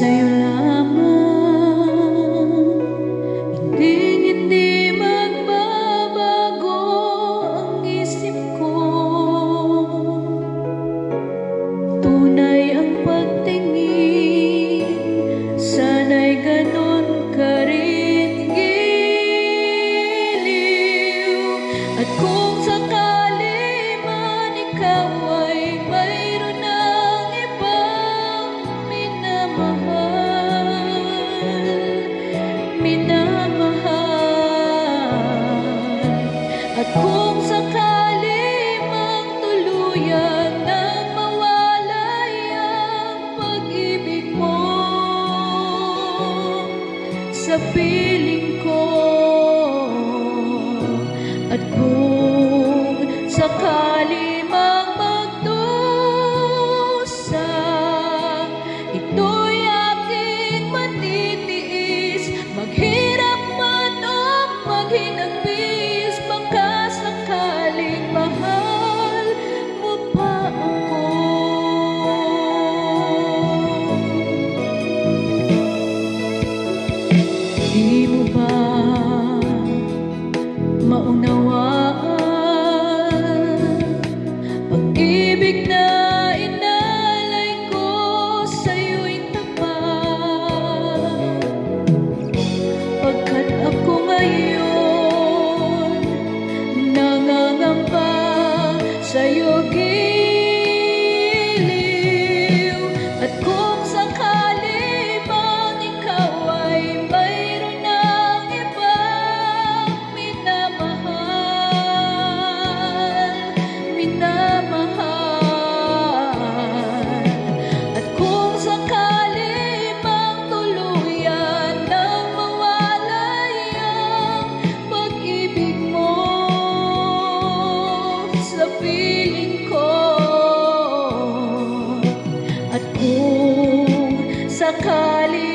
sa'yo lamang, hindi magbabago ang isip ko. Tunay ang pagtingin, sana'y ganon ka rin giliw. At kung sakali man ikaw ay mayroon ng ibang minamahal, at kung sakali mang tuluyan nang mawalay ang pag-ibig mo sa piling ko, at kung sakali mang magdusa, ito'y aking matitiis, maghirap man o maghinagpis, baka sakaling mahal mo pa ako. Di mo ba maunawaan pag-ibig na inalay ko sa'yo'y tapat, pagkat ako ngayon nangangamba sa'yo giliw. At kung sakali man ikaw ay mayroon ng ibang minamahal, at kung sakali mang tuluyan nang mawalay ang pag-ibig mo sa piling ko, at kung sakali